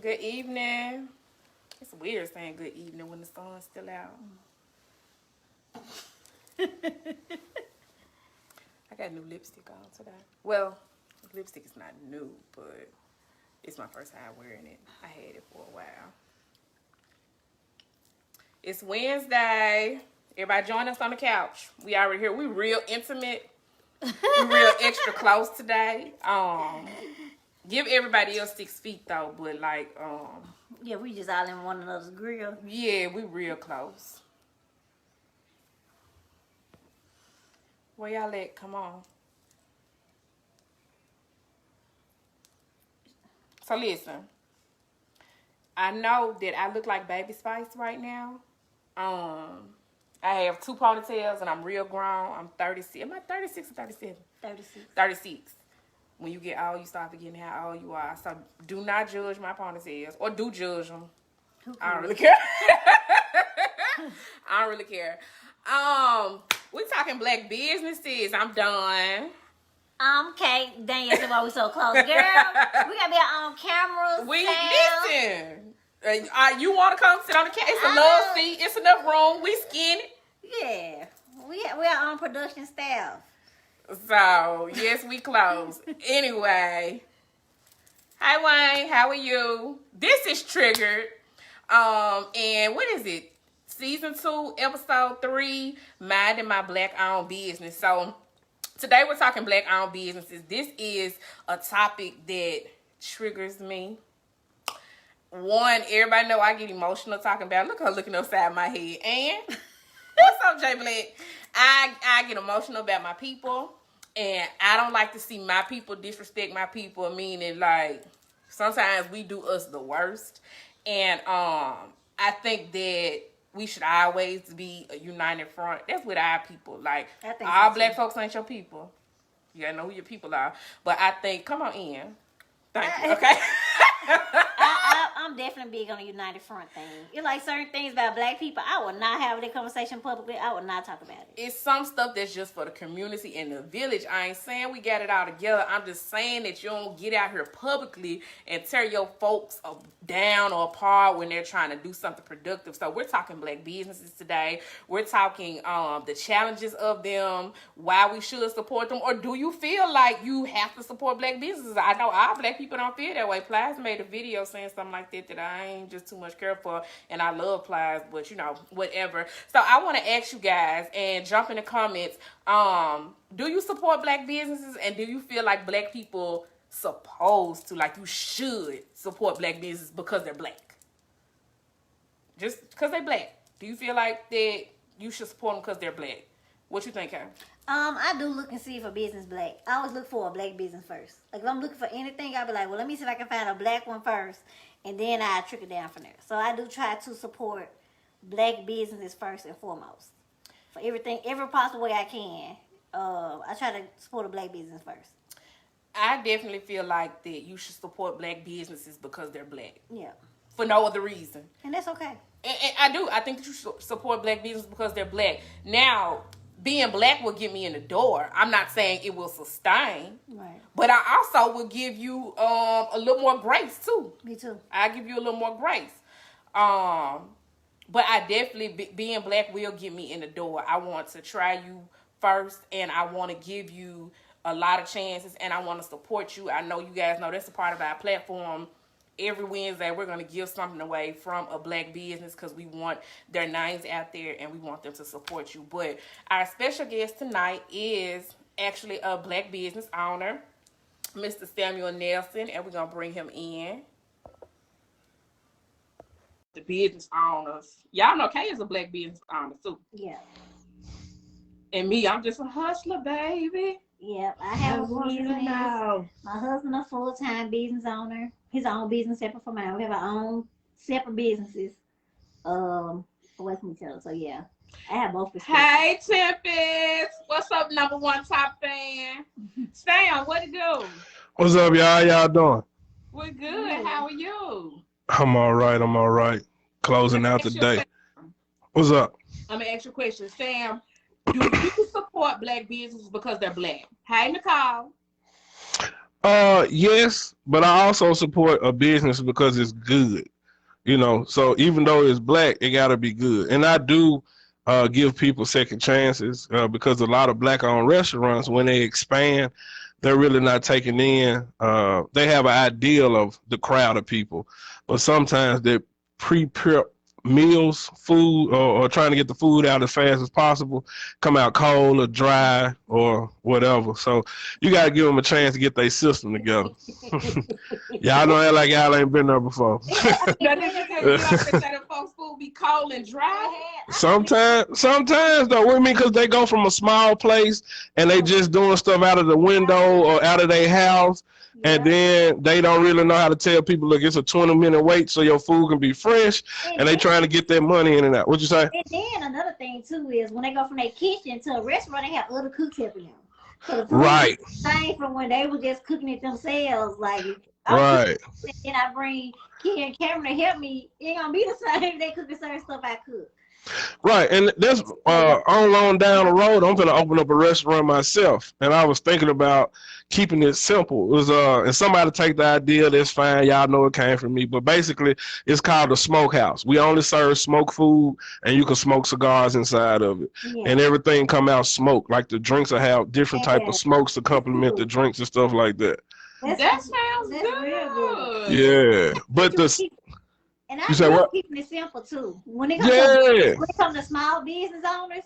Good evening. It's weird saying good evening when the sun's still out. I got new lipstick on today. Well, lipstick is not new, but it's my first time wearing it. I had it for a while. It's Wednesday. Everybody join us on the couch. We already here. We real intimate. We real extra close today. Give everybody else 6 feet though, but like Yeah, we just all in one another's grill. yeah, we real close. Where y'all at? Come on. So listen, I know that I look like Baby Spice right now. I have 2 ponytails and I'm real grown. I'm 36. Am I 36 or 37? 36. 36. When you get old, you start forgetting how old you are. So do not judge my ponytails, or do judge them. I don't really care. I don't really care. We talking black businesses. I'm done. Okay, dang, that's why we so close, girl. We gotta be on camera. We listen. You want to come sit on the couch? It's a love seat. It's enough room. We skinny. Yeah, we are on production staff. So yes, we close. Anyway, hi Wayne, how are you? This is Triggered. And what is it? Season 2, episode 3, minding my black-owned business. So today we're talking black-owned businesses. This is a topic that triggers me. One, everybody know I get emotional talking about it. Look at her looking upside my head. And what's up, Jay Black? I get emotional about my people, and I don't like to see my people disrespect my people, meaning like sometimes we do us the worst. And I think that we should always be a united front. That's with our people. Like, all black folks ain't your people. You gotta know who your people are. But I think, come on in. Thank you, okay? I'm definitely big on the united front thing. It's like certain things about black people, I will not have that conversation publicly. I will not talk about it. It's some stuff that's just for the community and the village. I ain't saying we got it all together. I'm just saying that you don't get out here publicly and tear your folks down or apart when they're trying to do something productive. So we're talking black businesses today. We're talking the challenges of them, why we should support them, or do you feel like you have to support black businesses? I know our black people don't feel that way. Plies made a video saying something like that I ain't just too much care for, and I love Plies, but you know, whatever. So I want to ask you guys and jump in the comments. Do you support black businesses, and do you feel like black people supposed to, like you should support black businesses because they're black? Just because they're black. Do you feel like that you should support them because they're black? What you think, Karen? I do look and see if a business black. I always look for a black business first. Like if I'm looking for anything, I'll be like, well, let me see if I can find a black one first, and then I trickle down from there. So I do try to support black businesses first and foremost. For everything, every possible way I can. I try to support a black business first. I definitely feel like that you should support black businesses because they're black. Yeah. For no other reason. And that's okay. And I do. I think that you should support black businesses because they're black. Now, being black will get me in the door. I'm not saying it will sustain. Right. But I also will give you a little more grace, too. Me too. I give you a little more grace. But I definitely, being black will get me in the door. I want to try you first, and I want to give you a lot of chances, and I want to support you. I know you guys know that's a part of our platform. Every Wednesday, we're going to give something away from a black business because we want their names out there and we want them to support you. But our special guest tonight is actually a black business owner, Mr. Samuel Nelson, and we're going to bring him in. The business owners. Y'all know Kay is a black business owner, too. Yeah. And me, I'm just a hustler, baby. Yeah, I have a business. My husband a full-time business owner. His own business separate from mine. We have our own separate businesses. For West Michelle. So yeah, I have both. Hey Tempest, what's up, #1 top fan? Sam, what it do? What's up, y'all? How y'all doing? We're good. How are you? I'm all right. Closing out the day. What's up? I'm gonna ask you a question, Sam. Do you support black businesses because they're black? Hey, Nicole. Yes, but I also support a business because it's good. So even though it's black, it gotta be good. And I do give people second chances because a lot of black-owned restaurants, when they expand, they're really not taking in. They have an ideal of the crowd of people, but sometimes they pre-prep meals, food, or trying to get the food out as fast as possible, come out cold or dry or whatever. So you got to give them a chance to get their system together. Y'all know that like y'all ain't been there before. Folks food be cold and dry. Sometimes though, I mean, because they go from a small place and they just doing stuff out of the window or out of their house. And then they don't really know how to tell people, look, it's a 20-minute wait so your food can be fresh, and they trying to get their money in and out. What you say? And then another thing, too, is when they go from their kitchen to a restaurant, they have other cooks helping them. So the food right. is the same from when they were just cooking it themselves. Like, right. And I bring Key and Cameron to help me, it ain't going to be the same. They cook the same stuff I cook. Right, and that's on down the road. I'm gonna open up a restaurant myself, and I was thinking about keeping it simple. It was and somebody take the idea. That's fine. Y'all know it came from me, but basically, it's called the Smokehouse. We only serve smoked food, and you can smoke cigars inside of it, and everything come out smoked. Like the drinks will have different type of smokes to complement the drinks and stuff like that. That sounds good. Real good. Yeah, but and I love keeping it simple too. When it comes to small business owners,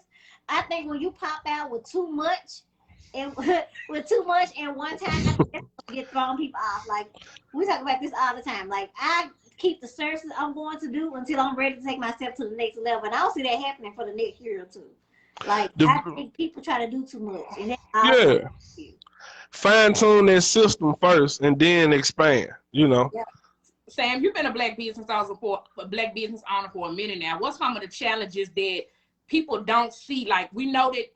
I think when you pop out with too much, and one time, that's get throwing people off. Like we talk about this all the time. Like I keep the services I'm going to do until I'm ready to take myself to the next level, and I don't see that happening for the next year or two. Like I think people try to do too much, and fine tune that system first, and then expand. Yeah. Sam, you've been a black business owner for a minute now. What's some of the challenges that people don't see? Like we know that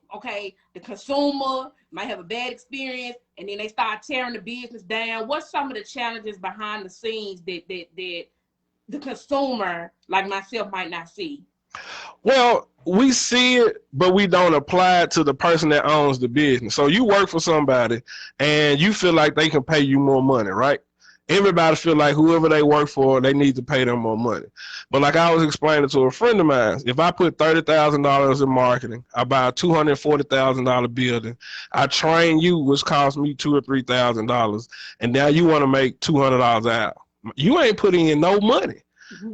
the consumer might have a bad experience, and then they start tearing the business down. What's some of the challenges behind the scenes that the consumer, like myself, might not see? Well, we see it, but we don't apply it to the person that owns the business. So you work for somebody, and you feel like they can pay you more money, right? Everybody feel like whoever they work for, they need to pay them more money. But like I was explaining to a friend of mine, if I put $30,000 in marketing, I buy a $240,000 building, I train you, which costs me $2,000 or $3,000, and now you want to make $200 an hour. You ain't putting in no money.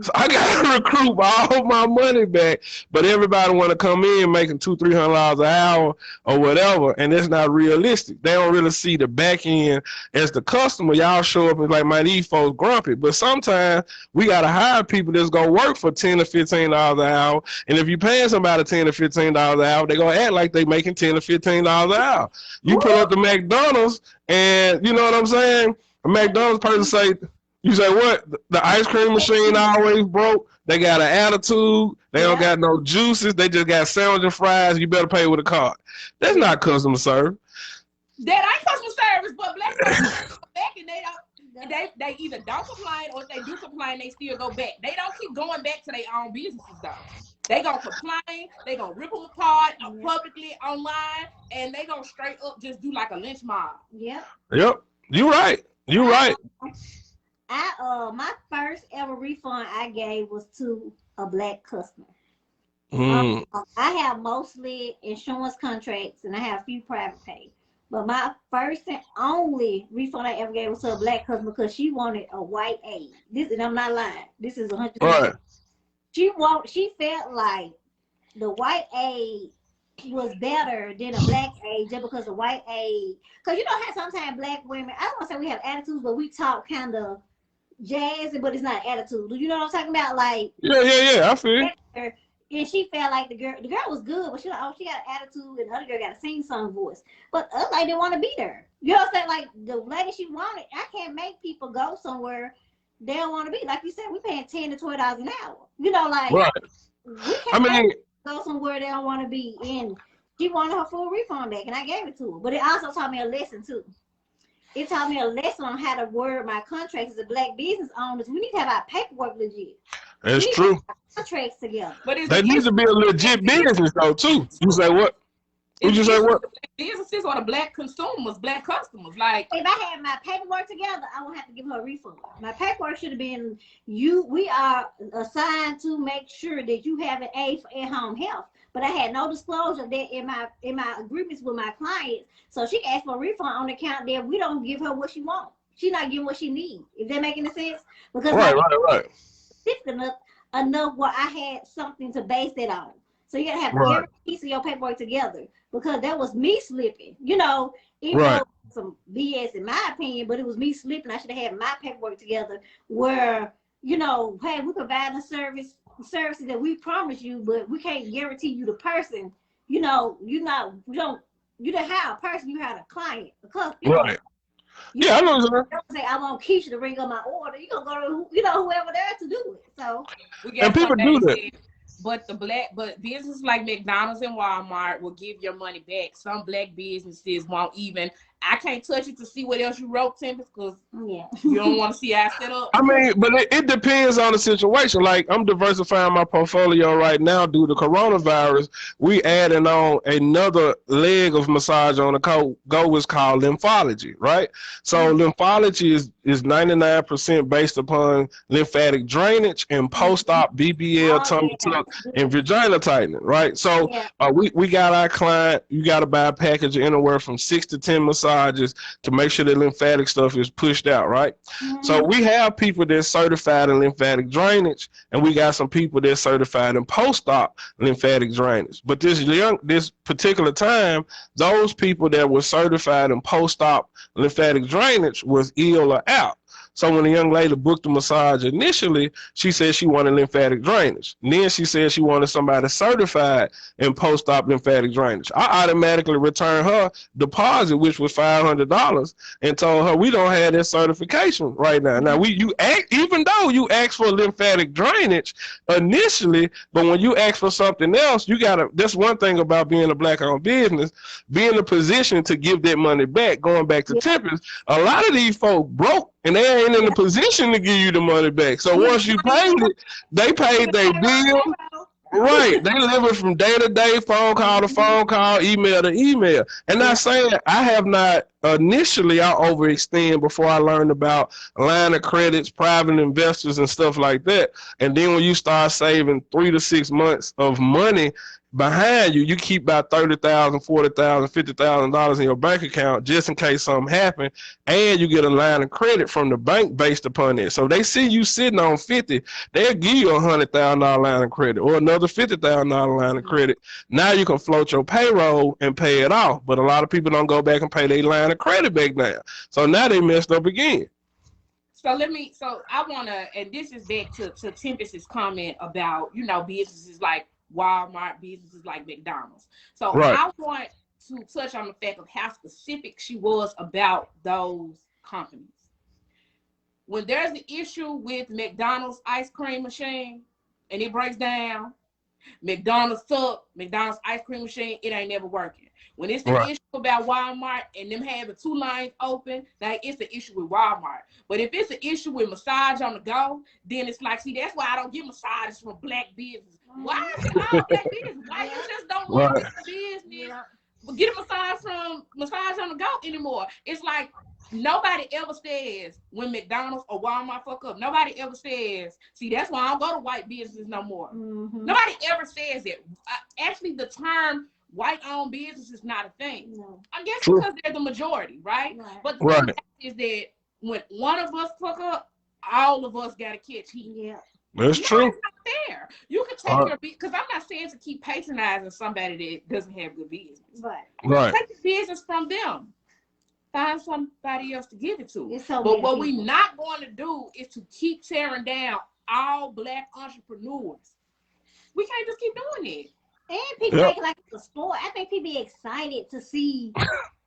So I got to recoup all my money back, but everybody want to come in making $200-$300 an hour or whatever, and it's not realistic. They don't really see the back end as the customer. Y'all show up and like, man, these folks grumpy, but sometimes we got to hire people that's going to work for $10 or $15 an hour, and if you paying somebody $10 or $15 an hour, they're going to act like they making $10 or $15 an hour. You put up the McDonald's, and you know what I'm saying? A McDonald's person say, you say what? The ice cream machine always broke. They got an attitude. They don't got no juices. They just got sandwich and fries. You better pay with a card. That's not customer service. That ain't customer service, but black people go back and they either don't complain, or if they do complain, they still go back. They don't keep going back to their own businesses though. They gonna complain. They gonna rip them apart publicly online, and they gonna straight up just do like a lynch mob. Yep. You right. You right. My first ever refund I gave was to a black customer. I have mostly insurance contracts and I have a few private pay. But my first and only refund I ever gave was to a black customer because she wanted a white aid. And I'm not lying. This is 100%. Right. She felt like the white aid was better than a black aid just because the white aid. Because you know how sometimes black women, I don't want to say we have attitudes, but we talk kind of jazzy, but it's not attitude. Do you know what I'm talking about? Like I feel. And she felt like the girl was good, but she like, oh, she got an attitude, and the other girl got a sing-song voice. But the other lady didn't want to be there. You know what I'm saying? Like the lady she wanted, I can't make people go somewhere they don't want to be. Like you said, we paying $10 to $20 an hour. You know, like right. We can't make go somewhere they don't want to be. And she wanted her full refund back, and I gave it to her. But it also taught me a lesson too. It taught me a lesson on how to word my contracts as a black business owners. We need to have our paperwork legit. That's true. Contracts together. But they need to be a legit business though too. You say what? Would you say what? Businesses or the black consumers, black customers. Like, if I had my paperwork together, I won't have to give her a refund. My paperwork should have been we are assigned to make sure that you have an aid for at-home health. But I had no disclosure of that in my agreements with my clients. So she asked for a refund on the account that we don't give her what she wants. She's not getting what she needs. If that make any sense? Because Right. enough where I had something to base it on. So you gotta have every piece of your paperwork together, because that was me slipping. You know, it was some BS in my opinion, but it was me slipping. I should have had my paperwork together where, you know, hey, we're providing services that we promise you, but we can't guarantee you the person. You know, you don't hire a person, you hire a client, a customer. Right. Yeah, I know what you're saying. Say I want Keisha to ring up my order. You gonna go to whoever there to do it. So and people do that. But businesses like McDonald's and Walmart will give your money back. Some black businesses won't even. I can't touch it to see what else you wrote, Tempest, because you don't want to see how I set up. I mean, but it depends on the situation. Like, I'm diversifying my portfolio right now due to coronavirus. We adding on another leg of massage on the go is called lymphology, right? So lymphology is 99% based upon lymphatic drainage and post-op BBL, tummy tuck, and vagina tightening, right? So we got our client, you got to buy a package of anywhere from 6 to 10 massages to make sure the lymphatic stuff is pushed out, right? So we have people that's certified in lymphatic drainage, and we got some people that's certified in post-op lymphatic drainage. But this particular time, those people that were certified in post-op lymphatic drainage was ill or out. So when the young lady booked the massage initially, she said she wanted lymphatic drainage. And then she said she wanted somebody certified in post-op lymphatic drainage. I automatically returned her deposit, which was $500, and told her we don't have that certification right now. Now even though you asked for lymphatic drainage initially, but when you ask for something else, you gotta. That's one thing about being a black-owned business, be in a position to give that money back. Going back to Tempest, a lot of these folk broke. And they ain't in the position to give you the money back. So once you paid it, they paid their bill. Right. They living from day to day, phone call to phone call, email to email. And not saying I have not initially, I overextend before I learned about line of credits, private investors and stuff like that. And then when you start saving 3 to 6 months of money behind you, you keep about $30,000, $40,000, $50,000 in your bank account just in case something happens, and you get a line of credit from the bank based upon it. So they see you sitting on 50, they'll give you a $100,000 line of credit or another $50,000 line of credit. Now you can float your payroll and pay it off, but a lot of people don't go back and pay their line of credit back now. So now they messed up again. So I want to, and this is back to Tempest's comment about, you know, businesses like Walmart, businesses like McDonald's. So I want to touch on the fact of how specific she was about those companies. When there's an issue with McDonald's ice cream machine and it breaks down, McDonald's ice cream machine, it ain't never working. When it's the issue about Walmart and them having 2 lines open, like it's the issue with Walmart. But if it's an issue with massage on the go, then it's like, see, that's why I don't get massages from black business. Why is it all black business? Why you just don't want to get business? But get a massage from massage on the go anymore. It's like nobody ever says when McDonald's or Walmart fuck up. Nobody ever says, see, that's why I don't go to white businesses no more. Nobody ever says it. Actually, the term white-owned business is not a thing. I guess because they're the majority, right? But the thing is that when one of us fuck up, all of us got to catch heat. That's true. It's not fair. You can take your business, because I'm not saying to keep patronizing somebody that doesn't have good business. Right. Take the business from them. Find somebody else to give it to. But what we're not going to do is to keep tearing down all black entrepreneurs. We can't just keep doing it. And people make it like it's a sport. I think people be excited to see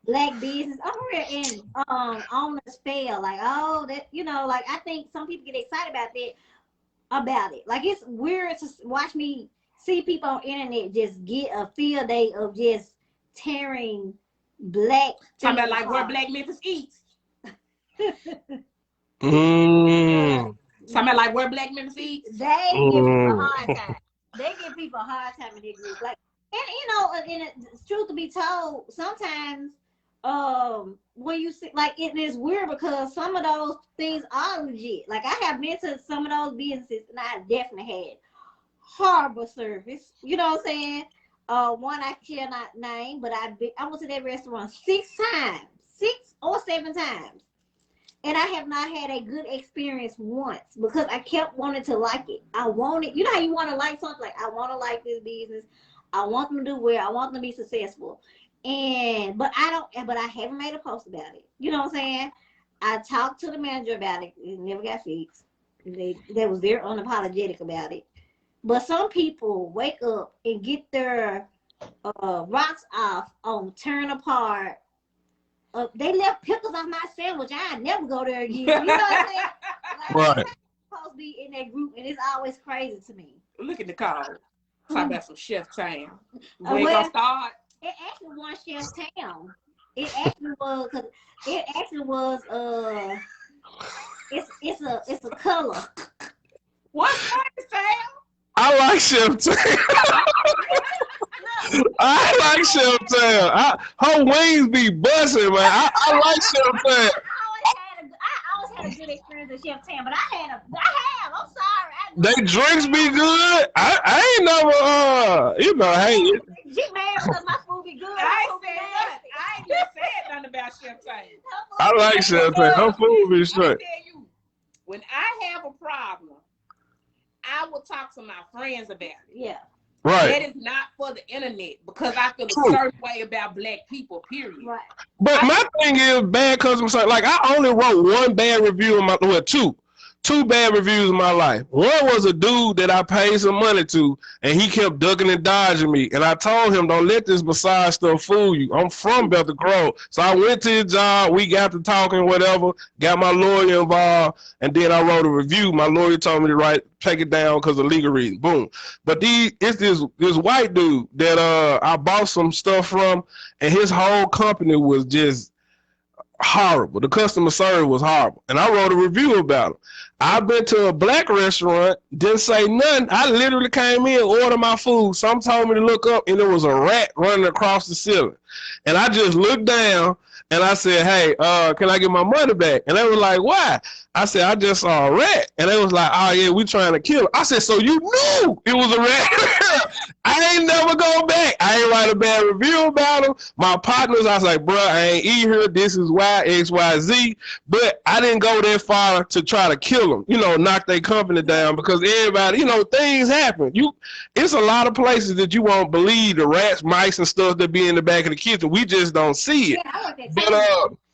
black business and owners fail. Like, oh, that, you know, like I think some people get excited about it. Like, it's weird to watch me see people on internet just get a field day of just tearing black. Talking about like where Black Memphis eats. Mm. Talking about like where Black Memphis eats. They give people a hard time. They give people a hard time in their group. Like, Truth to be told, sometimes when you see, like, it is weird because some of those things are legit. Like, I have been to some of those businesses and I definitely had horrible service. You know what I'm saying? One I cannot name, but I went to that restaurant 6 times, 6 or 7 times. And I have not had a good experience once because I kept wanting to like it. I wanted, you know how you want to like something? Like, I want to like this business. I want them to do well. I want them to be successful. But I haven't made a post about it. You know what I'm saying? I talked to the manager about it. It never got fixed. They was very unapologetic about it. But some people wake up and get their rocks off on tearing apart. They left pickles off my sandwich. I never go there again. You know what I'm saying? Like, Right. I'm supposed to be in that group, and it's always crazy to me. Look at the call. Talk about some Chef Town. Well, Where gonna start? It actually was Chef Town. It actually was it's a color. What's that, Sam? I like Chef Town. I like Chef Town. Her wings be busting, man. I like Chef Town. I always had a good experience with Chef Town, but I'm sorry. They drinks be good. I ain't never hey. She mad because my food be good. I ain't just said nothing about Chef Town. I like Chef Town. Her food be I straight. tell you, when I have a problem, I will talk to my friends about it. Yeah. Right. That is not for the internet because I feel True. a certain way about black people, period. Right. But my thing is bad customer service. Like, I only wrote one bad review in my two bad reviews in my life. One was a dude that I paid some money to, and he kept ducking and dodging me. And I told him, don't let this massage stuff fool you. I'm from Belton Grove. So I went to his job. We got to talking, whatever, got my lawyer involved, and then I wrote a review. My lawyer told me to take it down because of legal reasons. Boom. But it's this white dude that I bought some stuff from, and his whole company was just horrible. The customer service was horrible. And I wrote a review about him. I've been to a black restaurant, didn't say nothing. I literally came in, ordered my food. Some told me to look up, and there was a rat running across the ceiling. And I just looked down, and I said, hey, can I get my money back? And they were like, why? I said, I just saw a rat. And they was like, oh, yeah, we trying to kill it. I said, so you knew it was a rat? I ain't never go back. I ain't write a bad review about him. My partners, I was like, bro, I ain't eat here. This is why, X, Y, Z. But I didn't go that far to try to kill them, knock their company down because everybody, things happen. It's a lot of places that you won't believe the rats, mice, and stuff that be in the back of the kitchen. We just don't see it. Yeah, I work at But,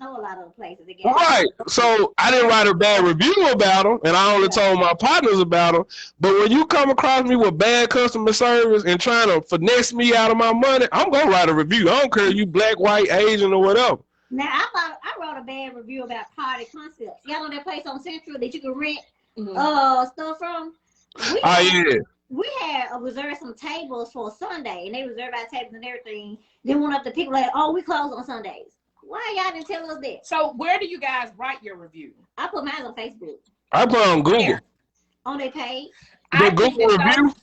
a lot of places again. right. So I didn't write a bad review about them, and I only told my partners about them. But when you come across me with bad customer service and trying to finesse me out of my money, I'm going to write a review. I don't care if you black, white, Asian, or whatever. Now, I wrote a bad review about Party Concepts. Y'all know that place on Central that you can rent stuff from? We had reserved some tables for Sunday, and they reserved our tables and everything. Then went up to people like, oh, we close on Sundays. Why y'all didn't tell us that? So where do you guys write your review? I put mine on Facebook. I put on Google. On their page. The Google review?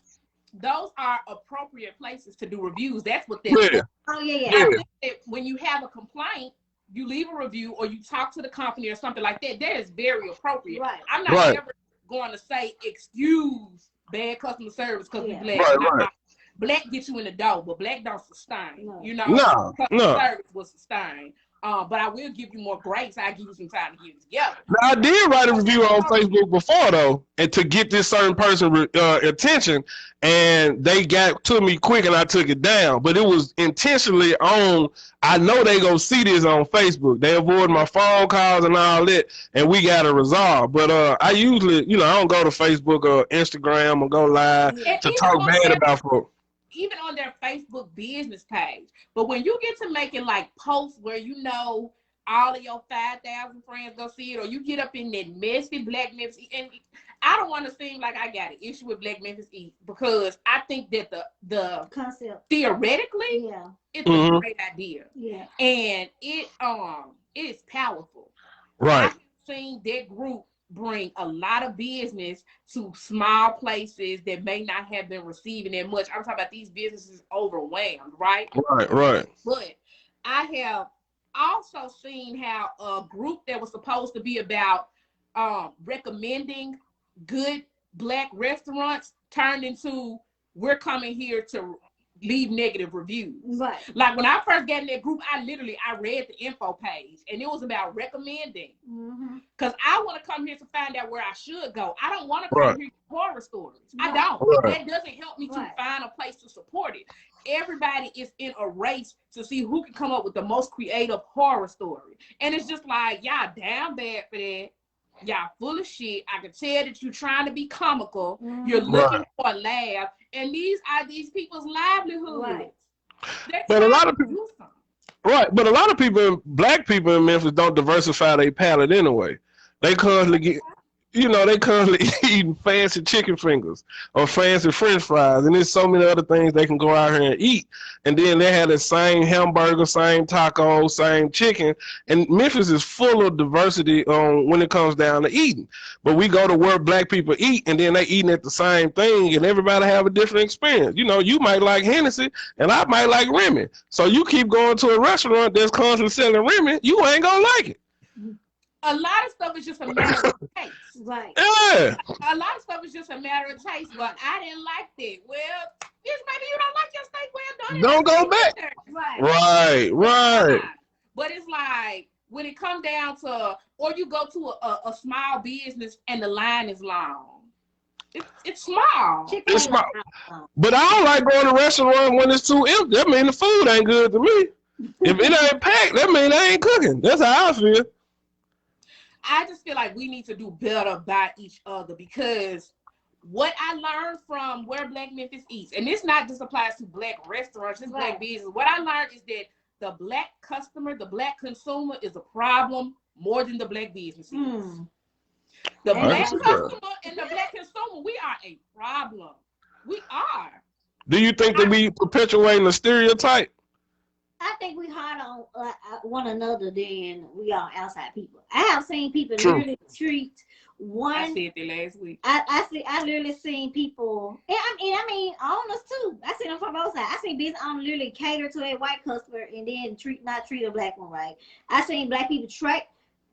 Those are appropriate places to do reviews. That's what they're Yeah. Oh, yeah. I think that when you have a complaint, you leave a review or you talk to the company or something like that. That is very appropriate. Right. I'm not ever going to say excuse bad customer service because we black. Right. Black gets you in the door, but black don't sustain. No. Customer service will sustain. But I will give you more grace. I'll give you some time to get it together. Now, I did write a review on Facebook before, though, and to get this certain person attention, and they got to me quick, and I took it down. But it was intentionally on. I know they gonna see this on Facebook. They avoid my phone calls and all that, and we got to resolve. But I usually, I don't go to Facebook or Instagram or go live to talk bad about folks. Even on their Facebook business page. But when you get to making like posts where all of your 5,000 friends go see it, or you get up in that messy Black Memphis, and I don't want to seem like I got an issue with Black Memphis East because I think that the concept theoretically, it's a great idea. Yeah. And it is powerful. Right. I've seen that group bring a lot of business to small places that may not have been receiving that much. I'm talking about these businesses overwhelmed, right? Right. But I have also seen how a group that was supposed to be about recommending good Black restaurants turned into, we're coming here to leave negative reviews. Right. Like when I first got in that group, I read the info page, and it was about recommending. Because I want to come here to find out where I should go. I don't want to come here for horror stories. I don't. That doesn't help me to find a place to support it. Everybody is in a race to see who can come up with the most creative horror story. And it's just like, y'all damn bad for that. Y'all full of shit. I can tell that you're trying to be comical. You're looking for a laugh. And these are these people's livelihoods. But a lot of people, but a lot of people, Black people in Memphis, don't diversify their palate anyway. They constantly get, they constantly eating fancy chicken fingers or fancy French fries, and there's so many other things they can go out here and eat. And then they have the same hamburger, same taco, same chicken. And Memphis is full of diversity when it comes down to eating. But we go to where Black people eat, and then they eating at the same thing, and everybody have a different experience. You might like Hennessy, and I might like Remy. So you keep going to a restaurant that's constantly selling Remy, you ain't gonna like it. A lot of stuff is just a matter of taste. Right. Yeah. A lot of stuff is just a matter of taste, but I didn't like that. Well, yes, maybe you don't like your steak well done. Don't go back. Right. But it's like, when it comes down to, or you go to a small business and the line is long. It's small. It's small. But I don't like going to a restaurant when it's too empty. That means the food ain't good to me. If it ain't packed, that means they ain't cooking. That's how I feel. I just feel like we need to do better by each other, because what I learned from where Black Memphis eats, and this not just applies to Black restaurants, it's Black business. What I learned is that the Black customer, the Black consumer is a problem more than the Black business is. The Black customer and the Black consumer, we are a problem. We are. Do you think that we perpetuating the stereotype? I think we hard on one another than we are outside people. I have seen people literally treat one. I said that last week. I literally seen people, and I mean owners too. I seen them from both sides. I seen business owners literally cater to a white customer and then not treat a Black one right. I seen Black people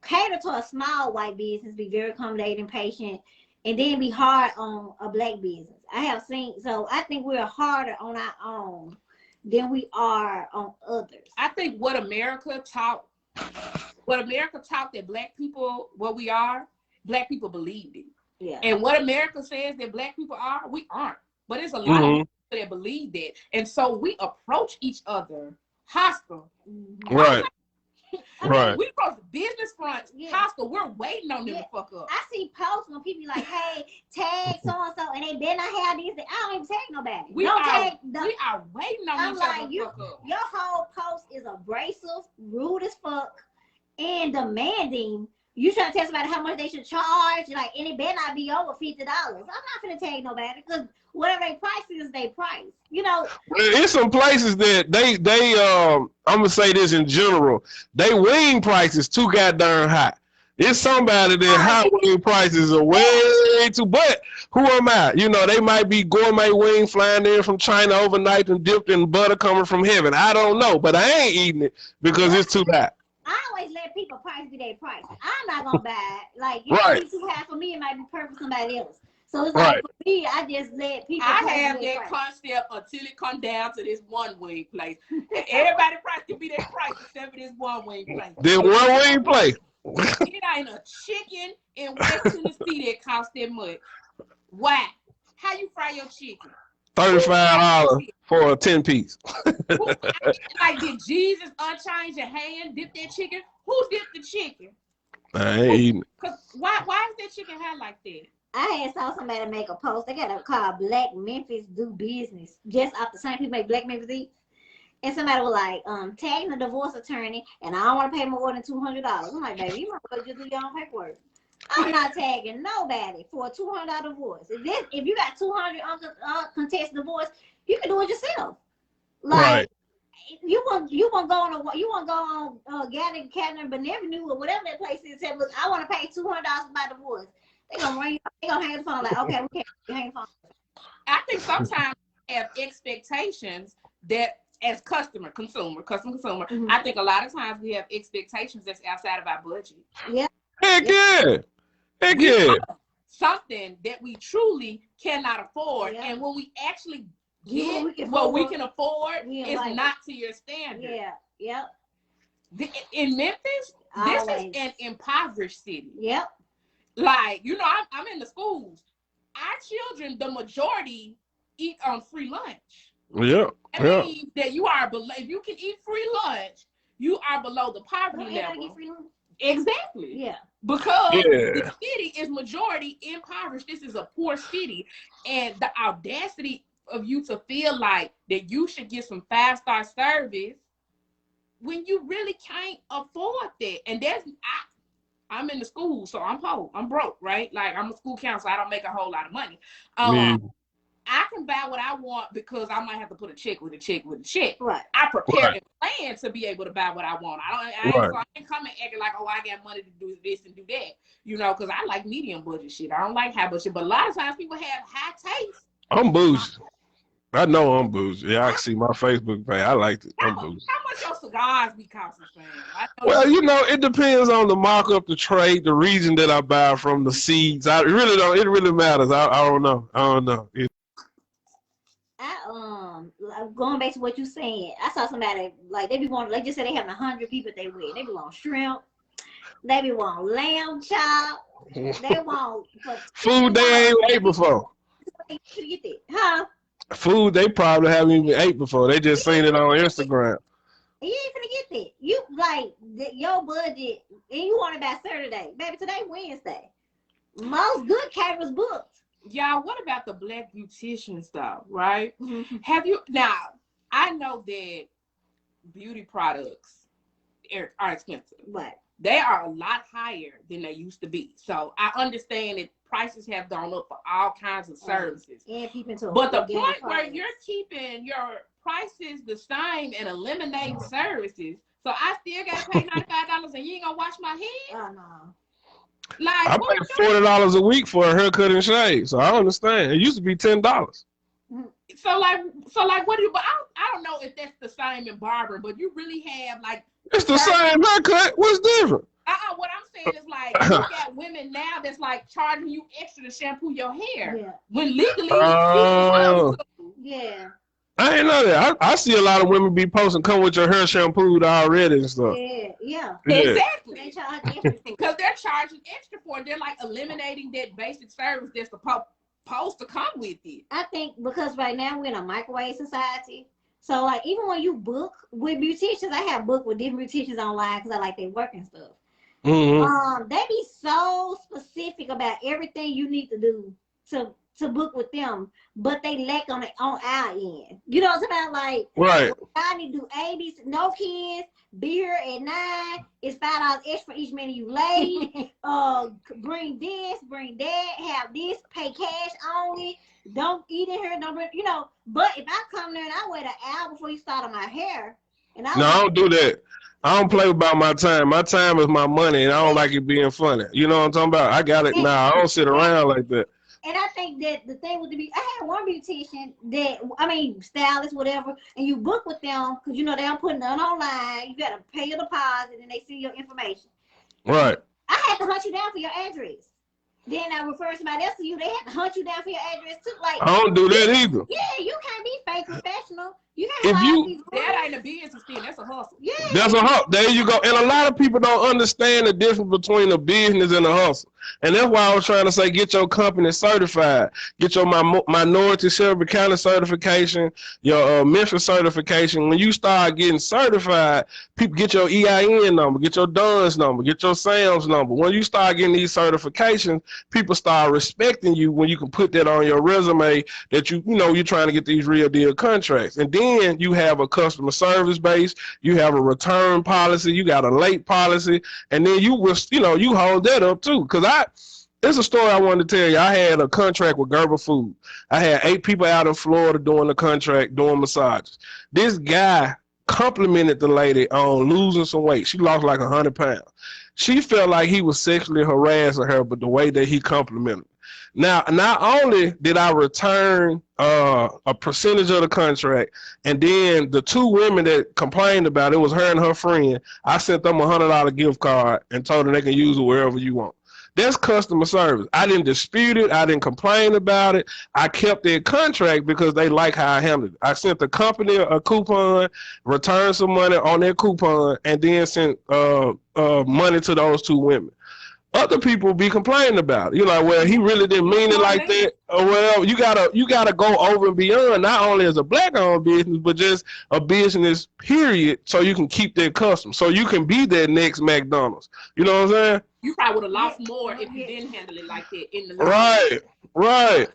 cater to a small white business, be very accommodating, patient, and then be hard on a Black business. I have seen, so I think we're harder on our own than we are on others. I think what America taught that Black people, what we are, Black people believed it. Yeah. And what America says that Black people are, we aren't. But it's a lot of people that believe that. And so we approach each other hostile. Right. Right. We approach business fronts hostile. We're waiting on them to fuck up. I see posts when people like, hey, tag so-and-so, and they better not have these. I don't even tag nobody. We are waiting on each other to fuck up. Your whole post is abrasive, rude as fuck, and demanding. You trying to tell somebody how much they should charge, like, and it better not be over $50. I'm not gonna tag nobody, because whatever they price is, they price. It's some places that they I'm gonna say this in general, they wing prices too goddamn high. It's somebody that hot wing prices are way too, but who am I? They might be gourmet wing flying in from China overnight and dipped in butter coming from heaven. I don't know, but I ain't eating it because it's too hot. I always let people price be their price. I'm not gonna buy it. Like, it might be too high for me, it might be perfect for somebody else. So it's like, for me, I just let people I have that concept until it comes down to this one wing place. Everybody price can be their price except for this one wing place. This one wing place. It ain't a chicken in West Tennessee that costs that much. Why? How you fry your chicken? $35 for a 10-piece. Like, did Jesus unchange your hand, dip that chicken? Who dipped the chicken? I ain't eating it. Cause why is that chicken hot like that? I had saw somebody make a post. They got a call Black Memphis Do Business. Just off the same people make Black Memphis eat. And somebody was like, tagging the divorce attorney, and I don't want to pay more than $200. I'm like, baby, you might as well just do your own paperwork. I'm not tagging nobody for a $200 divorce. If you got 200 contested divorce, you can do it yourself. Like, You want go on Gathering Cabinet Avenue or whatever that place is. Say, look, I want to pay $200 for my divorce. They gonna ring. They gonna hang the phone like, okay, we can't hang the phone. I think sometimes we have expectations that as consumer. Mhm. I think a lot of times we have expectations that's outside of our budget. Yeah. Heck yeah. Heck We yeah. want something that we truly cannot afford, Yeah. and when we actually Yeah, get what we can afford, Yeah, it's like not to your standard. Yeah. Yep. In Memphis, this is Always. an impoverished city. Yep. Like, you know, I'm in the schools. Our children, the majority, eat on free lunch. Yeah. That Yeah. means that you are below. If you can eat free lunch, you are below the Don't poverty everybody get level. free lunch? Exactly. Yeah. Because Yeah. the city is majority impoverished. This is a poor city, and the audacity of you to feel like that you should get some 5-star service when you really can't afford that. And I'm in the school, so I'm poor. I'm broke, right? Like, I'm a school counselor. I don't make a whole lot of money. Yeah. I can buy what I want because I might have to put a check with a check with a check. Right. I prepare Right. and plan to be able to buy what I want. I ain't coming acting like, oh, I got money to do this and do that. You know, because I like medium budget shit. I don't like high budget. But a lot of times people have high taste. I'm bougie. I know I'm bougie. Yeah, I can see my Facebook page. I like it. I'm bougie. How much your cigars be costing, fam? Well, you know, it depends on the markup, the trade, the region that I buy from, the seeds. It really matters. I don't know. Going back to what you saying, I saw somebody like they just said they having 100 people they with. They be want shrimp, they be want lamb chop, they want Food they ain't ate before. You get that, huh? Food they probably haven't even ate before. They just seen it on Instagram. You ain't finna get that. You like your budget, and you want it by Saturday, baby. Today Wednesday. Most good caterers booked. Y'all, what about the black beautician stuff, right? Mm-hmm. Have you now? I know that beauty products are expensive. Right. They are a lot higher than they used to be. So I understand that prices have gone up for all kinds of services. And people to but the point where you're keeping your prices the same and eliminating services, so I still got to pay $95 and you ain't gonna wash my head? Oh no. Like, I pay $40 a week for a haircut and shave, so I understand. It used to be $10. So like, what do you? But I don't know if that's the same in barber, but you really have like. It's the same haircut. What's different? What I'm saying is like you got women now that's like charging you extra to shampoo your hair. Yeah. When legally, Yeah. I ain't know that. I see a lot of women be posting, come with your hair shampooed already and stuff. Yeah. Exactly. They charge extra Because they're charging extra for it. They're like eliminating that basic service that's supposed to come with it. I think because right now we're in a microwave society. So like even when you book with beauticians, I have booked with different beauticians online because I like their work and stuff. Mm-hmm. They be so specific about everything you need to do to book with them, but they lack on our end. You know what I'm saying? Like, right. I need to do ABC, no kids, be here at 9. It's $5 extra for each minute you late. Bring this, bring that, have this, pay cash only. Don't eat in here, don't bring, you know. But if I come there and I wait an hour before you start on my hair, and I don't do that. I don't play about my time. My time is my money, and I don't like it being funny. You know what I'm talking about? I got it now. I don't sit around like that. And I think that the thing with I had one beautician stylist, whatever, and you book with them because you know they're putting it online. You got to pay your deposit, and they see your information. Right. I had to hunt you down for your address. Then I refer somebody else to you. They had to hunt you down for your address too. Like I don't do that either. Yeah, you can't be fake professional. You If can't you that ain't a business thing. That's a hustle. Yeah. That's a hustle. There you go. And a lot of people don't understand the difference between a business and a hustle. And that's why I was trying to say, get your company certified. Get your minority Shelby County certification, your Memphis certification. When you start getting certified, people get your EIN number, get your DUNS number, get your SAMS number. When you start getting these certifications, people start respecting you when you can put that on your resume that you're trying to get these real deal contracts. And then you have a customer service base, you have a return policy, you got a late policy, and then you hold that up too. Because it's a story I wanted to tell you. I had a contract with Gerber Food. I had 8 people out in Florida doing the contract, doing massages. This guy complimented the lady on losing some weight. She lost like 100 pounds. She felt like he was sexually harassing her, but the way that he complimented. Now, not only did I return a percentage of the contract, and then the two women that complained about it was her and her friend. I sent them $100 gift card and told them they can use it wherever you want. That's customer service. I didn't dispute it. I didn't complain about it. I kept their contract because they like how I handled it. I sent the company a coupon, returned some money on their coupon, and then sent money to those two women. Other people be complaining about it. You're like, well, he really didn't mean it like that. Well, you gotta go over and beyond, not only as a black-owned business, but just a business period, so you can keep their customers, so you can be their next McDonald's. You know what I'm saying? You probably would have lost more if you didn't handle it like that in the Right.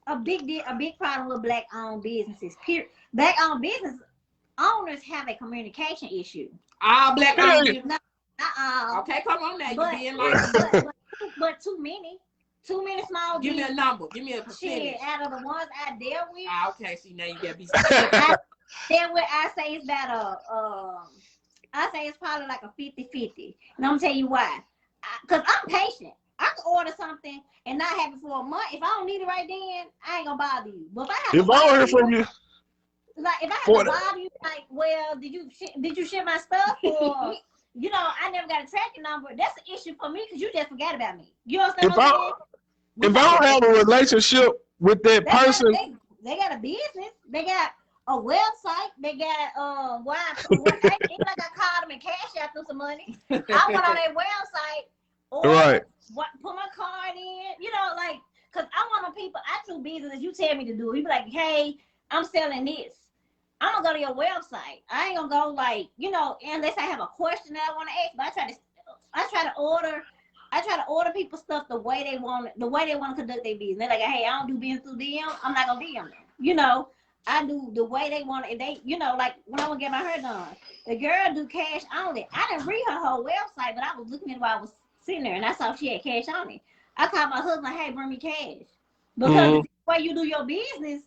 A big problem with black-owned businesses. Black-owned business owners have a communication issue. All black-owned business. Okay, come on now. You being like but too many small. Give me a number. Give me a percentage. Shit, out of the ones I deal with. Okay, see now you gotta be. I say it's about I say it's probably like a 50-50. And I'm gonna tell you why. Cause I'm patient. I can order something and not have it for a month. If I don't need it right then, I ain't gonna bother you. But if I don't hear from you, like if I have to bother you, like, well, did you ship my stuff or? You know, I never got a tracking number. That's an issue for me because you just forgot about me. You understand what I'm saying? If I don't have a relationship with that person, they got a business. They got a website. They got it's like I called them and cashed out them some money. I went on their website, or put my card in. You know, like, cause I want them people. I do business. You tell me to do it. You be like, hey, I'm selling this. I'm gonna go to your website. I ain't gonna go like, you know, unless I have a question that I want to ask. But I try to order people stuff the way they want to conduct their business. They're like, hey, I don't do business through them. I'm not gonna DM them. You know, I do the way they want it. They, you know, like when I want to get my hair done, the girl do cash only. I didn't read her whole website, but I was looking at it while I was sitting there, and I saw she had cash on it. I called my husband, hey, bring me cash, because the way you do your business,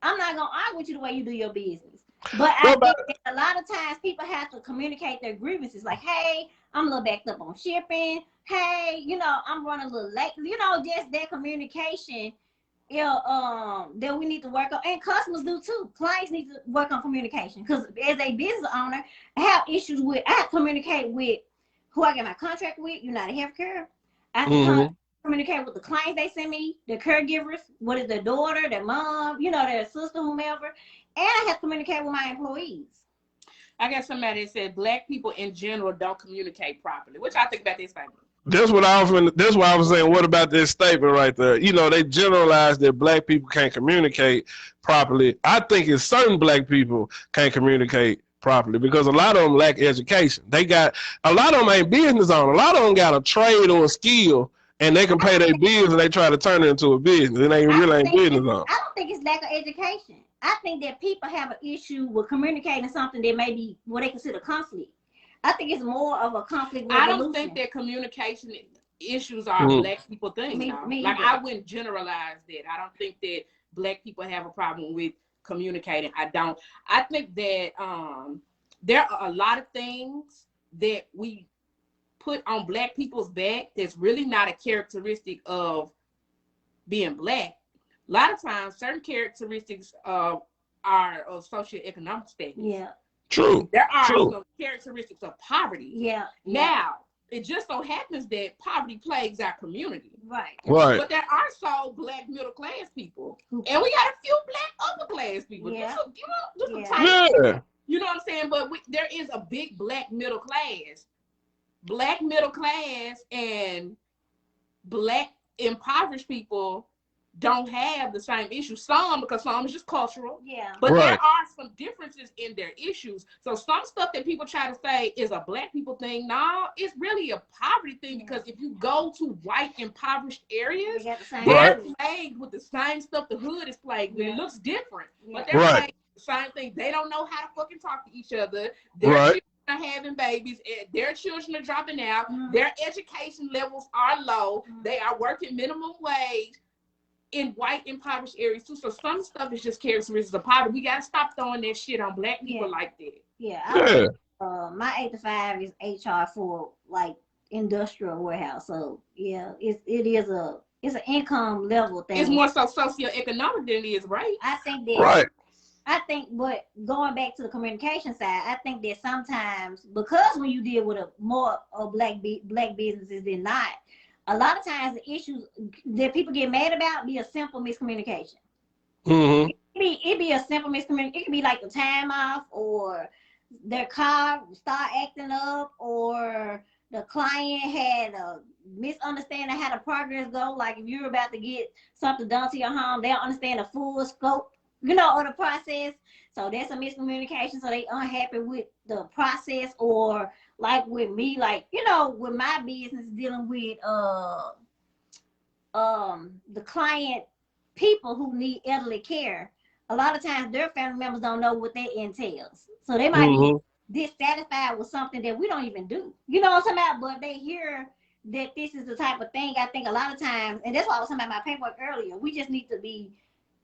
I'm not gonna argue with you the way you do your business. But I think that a lot of times people have to communicate their grievances, like, hey, I'm a little backed up on shipping. Hey, you know, I'm running a little late. You know, just that communication, that we need to work on. And customers do too. Clients need to work on communication. Because as a business owner, I have to communicate with who I get my contract with, United Healthcare. I have to communicate with the clients they send me, the caregivers, what is their daughter, their mom, you know, their sister, whomever. And I have to communicate with my employees. I got somebody that said black people in general don't communicate properly. What y'all think about this statement? That's why I was saying, what about this statement right there? You know, they generalize that black people can't communicate properly. I think it's certain black people can't communicate properly because a lot of them lack education. A lot of them ain't business owners. A lot of them got a trade or a skill, and they can pay their bills and they try to turn it into a business. And they really ain't business owners. I don't think it's lack of education. I think that people have an issue with communicating something that may be what they consider conflict. I think it's more of a conflict resolution. I don't think that communication issues are a black people thing. I wouldn't generalize that. I don't think that black people have a problem with communicating. I don't. I think that there are a lot of things that we put on black people's back that's really not a characteristic of being black. A lot of times, certain characteristics are of socioeconomic status. Yeah. True. There are some characteristics of poverty. Yeah. Now, it just so happens that poverty plagues our community. Right. But there are so black middle class people, and we got a few black upper class people. Yeah. You know what I'm saying? But there is a big black middle class. Black middle class and black impoverished people don't have the same issues. Because some is just cultural. Yeah. But there are some differences in their issues. So some stuff that people try to say is a black people thing. No, it's really a poverty thing, because if you go to white impoverished areas, they're plagued with the same stuff the hood is plagued with. It looks different. But they're plagued with the same thing. They don't know how to fucking talk to each other. Their children are having babies. Their children are dropping out. Their education levels are low. They are working minimum wage in white impoverished areas too. So some stuff is just characteristics of poverty. We gotta stop throwing that shit on black people like that. Yeah, Yeah. my 8 to 5 is HR for like industrial warehouse. So yeah, it's an income level It's thing. more so socioeconomic than it is, right? I think that Right. but going back to the communication side, I think that sometimes because when you deal with a more of black businesses than not, a lot of times the issues that people get mad about be a simple miscommunication. Mm-hmm. It be a simple miscommunication. It could be like the time off, or their car start acting up, or the client had a misunderstanding how the progress go. Like if you're about to get something done to your home, they don't understand the full scope, of the process. So that's a miscommunication. So they unhappy with the process, or like with me, like with my business dealing with the client people who need elderly care, a lot of times their family members don't know what that entails. So they might be Mm-hmm. dissatisfied with something that we don't even do. You know what I'm talking about? But they hear that this is the type of thing. I think a lot of times, and that's why I was talking about my paperwork earlier, we just need to be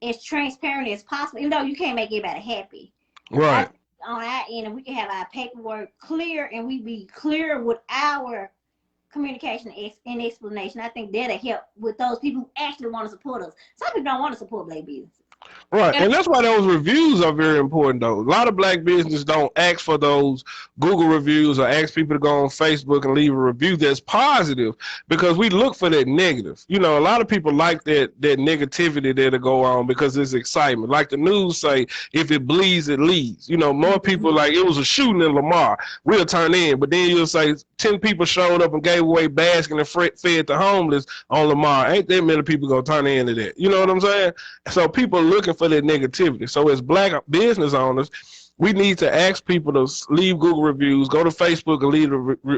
as transparent as possible, even though you can't make everybody happy. I Right. think on our end, and we can have our paperwork clear and we be clear with our communication and explanation. I think that'll help with those people who actually want to support us. Some people don't want to support black businesses. Right, And and that's why those reviews are very important. Though a lot of black businesses don't ask for those Google reviews or ask people to go on Facebook and leave a review that's positive, because we look for that negative. You know, a lot of people like that negativity that'll go on because it's excitement. Like the news say, if it bleeds, it leads. You know, more people like it was a shooting in Lamar, we'll turn in, but then you'll say 10 people showed up and gave away basket and fed the homeless on Lamar. Ain't that many people gonna turn into that? You know what I'm saying? So people are looking for that negativity. So as black business owners, we need to ask people to leave Google reviews, go to Facebook and leave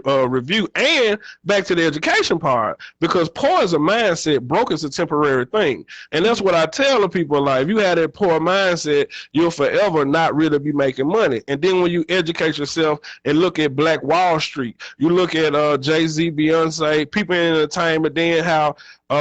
a review, and back to the education part, because poor is a mindset, broke is a temporary thing. And that's what I tell the people, like, if you have that poor mindset, you'll forever not really be making money. And then when you educate yourself and look at Black Wall Street, you look at Jay-Z, Beyonce, people in entertainment, then how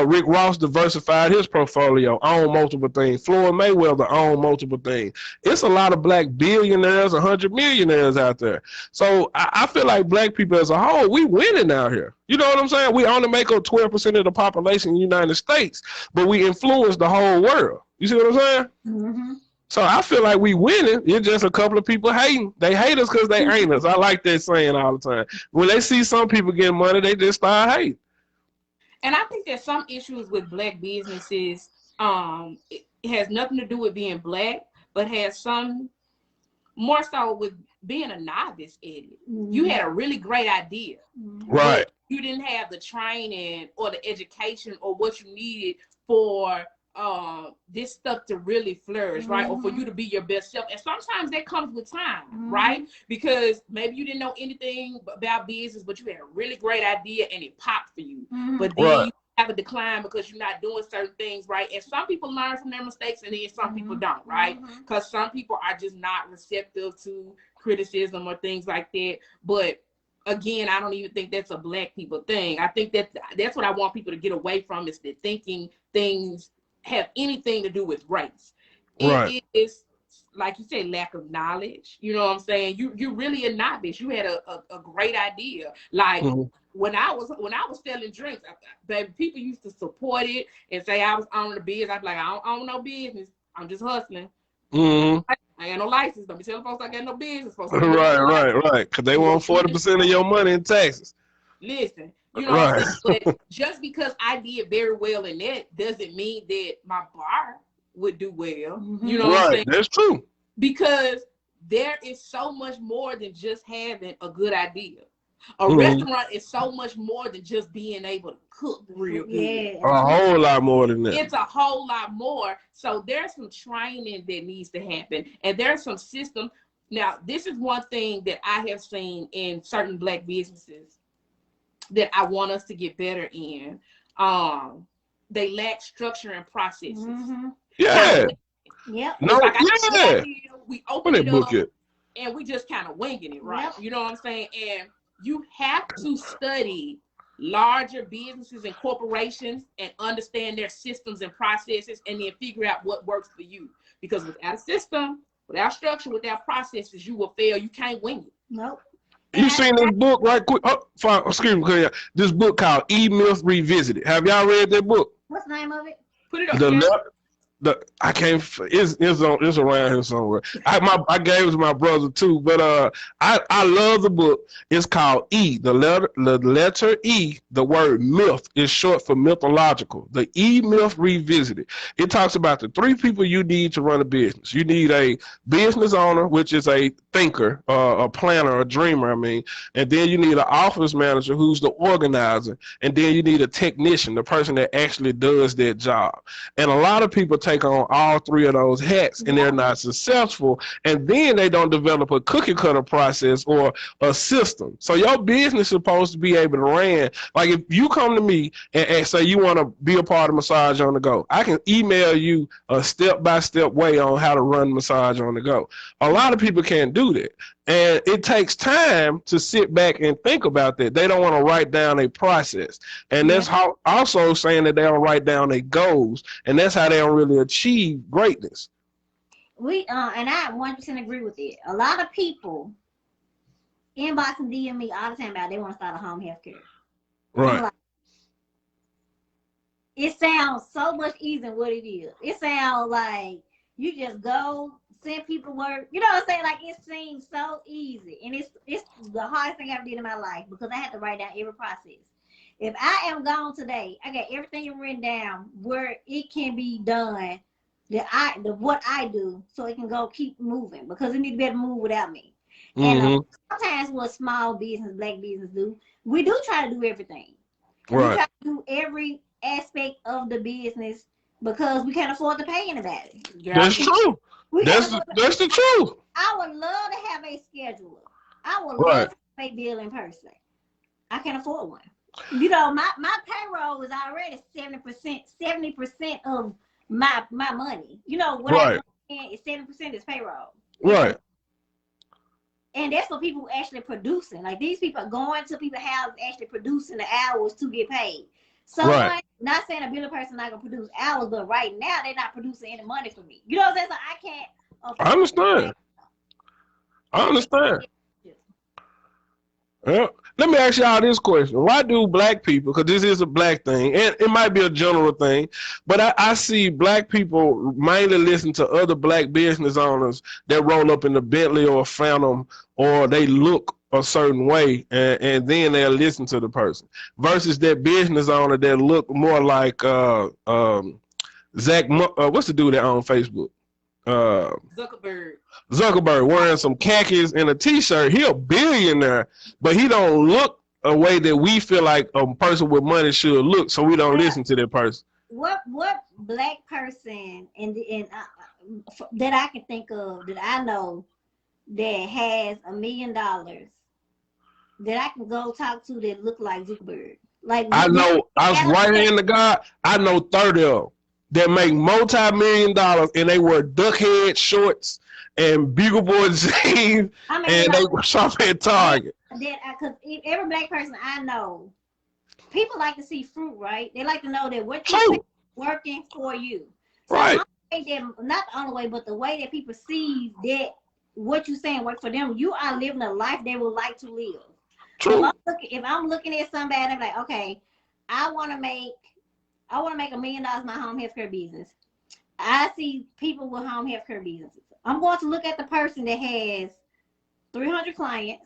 Rick Ross diversified his portfolio, owned multiple things. Floyd Mayweather owned multiple things. It's a lot of black billionaires, 100 millionaires out there. So I feel like black people as a whole, we winning out here. You know what I'm saying? We only make up 12% of the population in the United States, but we influence the whole world. You see what I'm saying? Mm-hmm. So I feel like we winning. It's just a couple of people hating. They hate us because they ain't us. I like that saying all the time. When they see some people getting money, they just start hating. And I think there's some issues with black businesses. It has nothing to do with being black, but has some more so with being a novice in it. Mm-hmm. You had a really great idea, Right. but you didn't have the training or the education or what you needed for this stuff to really flourish, right? Or for you to be your best self. And sometimes that comes with time, right? Because maybe you didn't know anything about business, but you had a really great idea and it popped for you. But then you have a decline because you're not doing certain things, right? And some people learn from their mistakes and then some people don't, right? Because some people are just not receptive to criticism or things like that. But again, I don't even think that's a black people thing. I think that's what I want people to get away from, is that thinking things have anything to do with race. Right. It is, like you said, lack of knowledge. You know what I'm saying? You're really a novice. You had a great idea. Like when I was selling drinks, baby, people used to support it and say I was owning the business. I'd be like, I don't own no business. I'm just hustling. I ain't no license. Don't be telling folks I got no business. Folks Right. Because they want 40% of your money in taxes. Listen, you know what I'm saying? But just because I did very well in that doesn't mean that my bar would do well. You know what I'm saying? That's true. Because there is so much more than just having a good idea. A restaurant is so much more than just being able to cook real good. A whole lot more than that. It's a whole lot more. So there's some training that needs to happen. And there's some systems. Now, this is one thing that I have seen in certain black businesses that I want us to get better in. They lack structure and processes. Yeah. Yep. No, like yeah. We open it book up it. and we just kind of winging it, right? Yep. You know what I'm saying? And you have to study larger businesses and corporations and understand their systems and processes, and then figure out what works for you. Because without a system, Without structure, without processes, you will fail. You can't win it. Nope. You seen this book right quick? Excuse me. This book called E-Myth Revisited. Have y'all read that book? What's the name of it? Put it up. The Yeah. I can't. It's around here somewhere. I gave it to my brother too, but I love the book. It's called E. The letter E. The word myth is short for mythological. The E Myth Revisited. It talks about the 3 people you need to run a business. You need a business owner, which is a thinker, a planner, a dreamer. I mean, and then you need an office manager who's the organizer, and then you need a technician, the person that actually does that job. And a lot of people take on all 3 of those hats and they're not successful, and then they don't develop a cookie cutter process or a system. So your business is supposed to be able to run. Like if you come to me and say you want to be a part of Massage on the Go, I can email you a step-by-step way on how to run Massage on the Go. A lot of people can't do that. And it takes time to sit back and think about that. They don't want to write down a process. And that's how also saying that they don't write down their goals. And that's how they don't really achieve greatness. And I 100% agree with it. A lot of people inbox and DM me all the time about they want to start a home health care. Right. Like, it sounds so much easier than what it is. It sounds like you just go send people work. You know what I'm saying? Like it seems so easy, and it's the hardest thing I ever did in my life because I had to write down every process. If I am gone today, I got everything written down where it can be done. What I do, so it can go keep moving because it need to be able to move without me. Mm-hmm. And sometimes what small business, black business do, we do try to do everything. Right. We try to do every aspect of the business because we can't afford to pay anybody. Yeah. That's true. That's the truth. I would love to have a scheduler. I would Right. love to have a bill in person. I can't afford one. You know, my payroll is already 70% of my money. You know, what Right. I is 70% is payroll. Right. And that's what people actually producing. Like these people are going to people's houses actually producing the hours to get paid. So Right. not saying a billing person not gonna produce hours, but right now they're not producing any money for me. You know what I'm saying? So I can't afford I understand. I understand. Yeah. Let me ask y'all this question. Why do black people, because this is a black thing, and it might be a general thing, but I see black people mainly listen to other black business owners that roll up in the Bentley or Phantom, or they look a certain way, and then they'll listen to the person, versus that business owner that look more like Zach, what's the dude that on Facebook? Zuckerberg wearing some khakis and a t-shirt. He a billionaire, but he don't look a way that we feel like a person with money should look, so we don't listen to that person. What black person that I can think of that I know that has $1 million that I can go talk to that look like Zuckerberg? Like I know, I was right hand to God. I know 30 of them that make multi-million-dollar and they wear duck head shorts and Bugle Boy jeans, and they shop at Target. Because every black person I know, people like to see fruit, right? They like to know that what you're working for you. So Right. Not the only way, but the way that people see that what you're saying work for them, you are living a life they would like to live. True. If I'm looking at somebody, I'm like, okay, I want to make $1 million in my home healthcare business. I see people with home healthcare businesses. I'm going to look at the person that has 300 clients,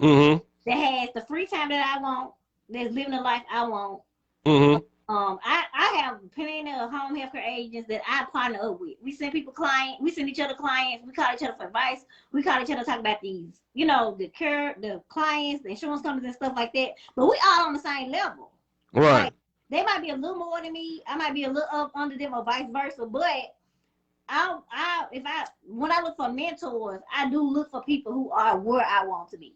Mm-hmm. that has the free time that I want, that's living the life I want. Mm-hmm. I have plenty of home healthcare agents that I partner up with. We send each other clients, we call each other for advice, we call each other to talk about these, you know, the clients, the insurance companies and stuff like that. But we all on the same level. Right. Like, they might be a little more than me, I might be a little up under them or vice versa, but when I look for mentors, I do look for people who are where I want to be.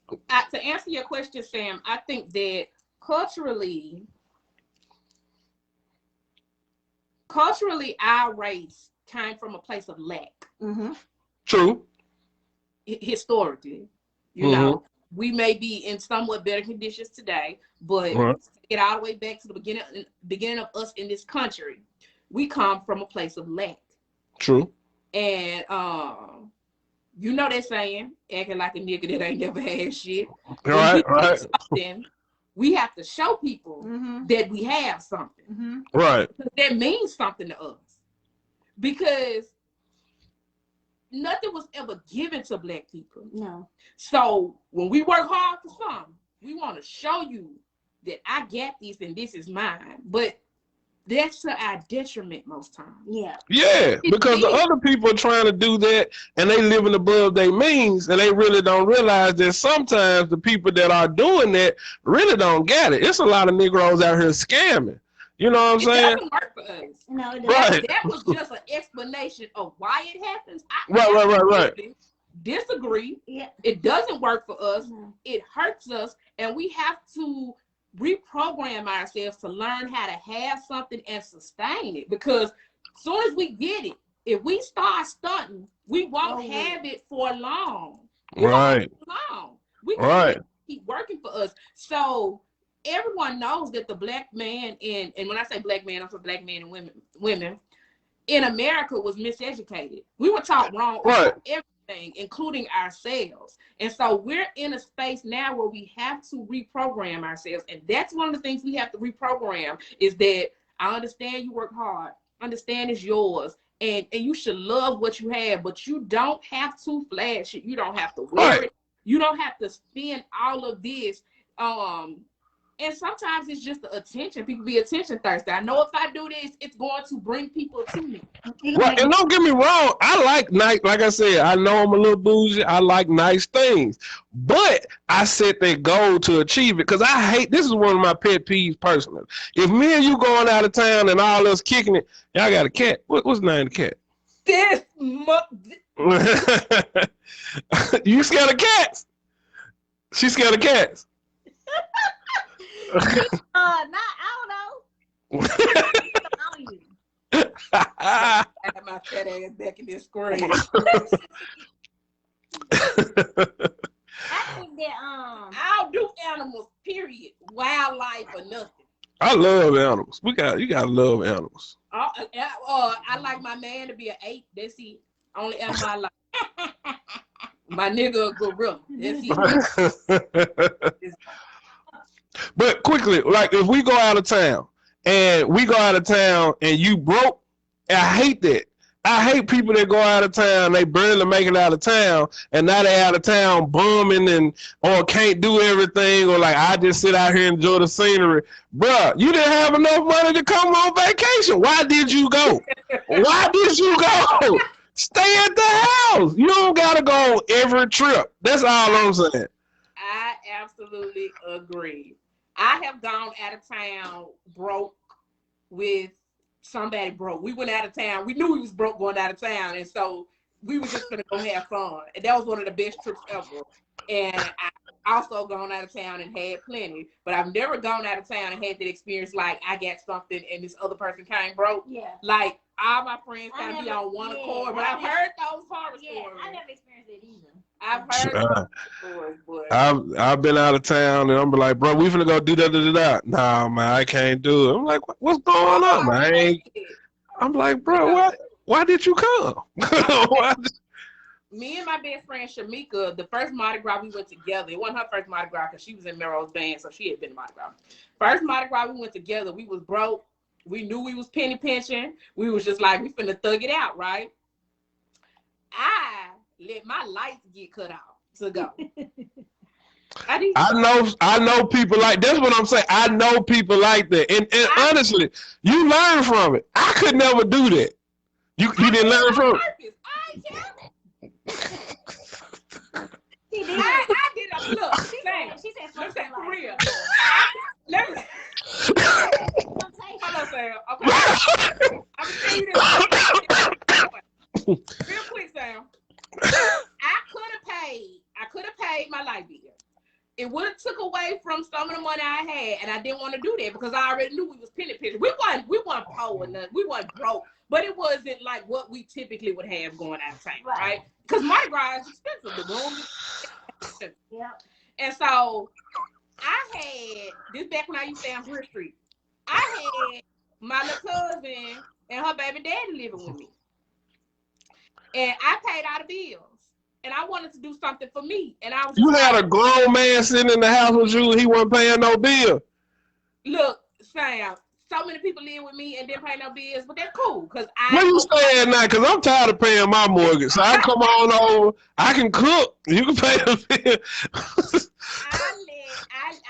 To answer your question, Sam, I think that culturally, our race came from a place of lack. Mm-hmm. True. Historically, you know, we may be in somewhat better conditions today, but get all the way back to the beginning of us in this country, we come from a place of lack. True. And You know that saying, acting like a nigga that ain't never had shit. Right, right, Something, we have to show people that we have something. right. That means something to us. Because nothing was ever given to Black people. No. So when we work hard for something, we want to show you that I got this and this is mine. But that's to our detriment most times. Yeah. Yeah, because the other people are trying to do that and they living above their means and they really don't realize that sometimes the people that are doing that really don't get it. It's a lot of Negroes out here scamming. You know what I'm saying? It doesn't work for us. No, it doesn't. Right. That was just an explanation of why it happens. Right. Disagree. Yeah. It doesn't work for us. No. It hurts us, and we have to reprogram ourselves to learn how to have something and sustain it. Because as soon as we get it, if we start stunting, we won't have it for long. Right. We can't keep working for us. So everyone knows that the Black man and when I say Black man, I'm for Black men and women in America was miseducated. We were taught wrong about everything, including ourselves. And so we're in a space now where we have to reprogram ourselves. And that's one of the things we have to reprogram is that I understand you work hard, understand it's yours, and you should love what you have, but you don't have to flash it. You don't have to wear it. You don't have to spend all of this. And sometimes it's just the attention. People be attention thirsty. I know if I do this, it's going to bring people to me. Well, and don't get me wrong, I like nice, like I said, I know I'm a little bougie. I like nice things. But I set that goal to achieve it because I hate, this is one of my pet peeves personally. If me and you going out of town and all us kicking it, y'all got a cat. What's the name of the cat? You scared of cats? She scared of cats. I don't know. I had my fat ass back in this screen. I think that I'll do animals, period. Wildlife or nothing. I love animals. You gotta love animals. I like my man to be an ape. That's it. Only animal I like. My nigga a gorilla. That's it. But quickly, like if we go out of town and you broke, I hate that. I hate people that go out of town, they barely make it out of town, and now they out of town bumming or can't do everything, or like I just sit out here and enjoy the scenery. Bruh, you didn't have enough money to come on vacation. Why did you go? Why did you go? Stay at the house. You don't gotta go every trip. That's all I'm saying. I absolutely agree. I have gone out of town broke with somebody broke. We went out of town. We knew we was broke going out of town. And so we were just going to go have fun. And that was one of the best trips ever. And I also gone out of town and had plenty. But I've never gone out of town and had that experience like I got something and this other person came broke. Yeah. Like all my friends kind of be on one accord. But I've heard those horror stories. I never experienced it either. I've heard stories, but I've been out of town and I'm like, bro, we finna go do that. Nah, man, I can't do it. I'm like, what's going on, man? I'm like, bro, why did you come? Me and my best friend Shamika, the first Mardi Gras we went together. It wasn't her first Mardi Gras because she was in Merrill's band, so she had been to Mardi Gras. First Mardi Gras we went together. We was broke. We knew we was penny pinching. We was just like, we finna thug it out, right? I let my lights get cut off to go. I know people like that's what I'm saying. I know people like that, and honestly, you learn from it. I could never do that. You didn't learn from it. I did a look. She said for real. Let me. Hold on, Sam. Okay. I'm gonna tell you this. Real quick, Sam. I could have paid my light bill. It would have took away from some of the money I had, and I didn't want to do that because I already knew we was penny pinching. We weren't poor enough. We weren't broke, but it wasn't like what we typically would have going out of town, right? Because Mardi Gras is expensive. The room is expensive. Yeah. And so I had this back when I used to stay on Bridge Street. I had my little cousin and her baby daddy living with me. And I paid all the bills. and I wanted to do something for me. And I was You just had like, a grown man sitting in the house with you. He wasn't paying no bill. look, Sam, so many people live with me and didn't pay no bills, but that's cool because Where you staying now? Because I'm tired of paying my mortgage. So I come on over. I can cook. You can pay the bill.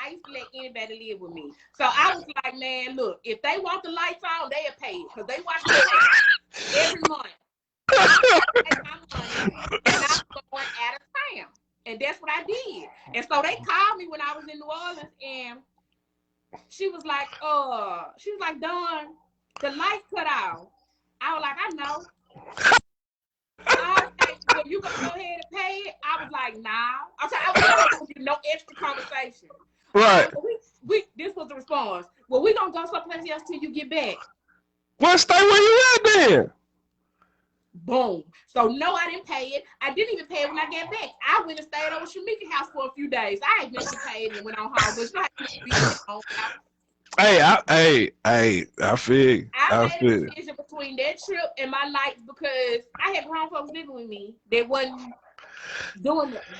I used to let anybody live with me. So I was like, man, look, if they want the lights on, they'll pay it because they watch me pay every month. I take my money and I'm going out of town. And that's what I did. And so they called me when I was in New Orleans and she was like, Dawn, the lights cut off. I was like, I know. Okay, well, you gonna go ahead and pay it? I was like, nah. I was not gonna give no extra conversation. Right. This was the response. Well, we gonna go someplace else till you get back. Well, stay where you at then. Boom. So no, I didn't pay it. I didn't even pay it when I got back. I went and stayed over Shamika's house for a few days. I ain't never paid and went on home, but you know how to be on house. I feel. I made a decision between that trip and my lights because I had grown folks living with me that wasn't doing nothing.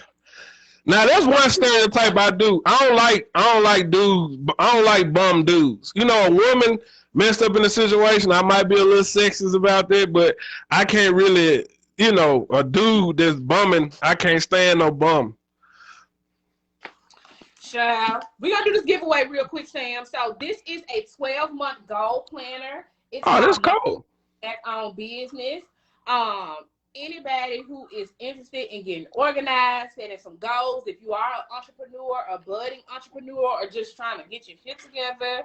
Now that's one stereotype I do. I don't like dudes. I don't like bum dudes. You know, a woman messed up in a situation, I might be a little sexist about that, but I can't really, you know, a dude that's bumming, I can't stand no bum. Child, we're gonna do this giveaway real quick, Sam. So this is a 12-month goal planner. It's that's cool. Back on business. Anybody who is interested in getting organized, setting some goals, if you are an entrepreneur, a budding entrepreneur, or just trying to get your shit together,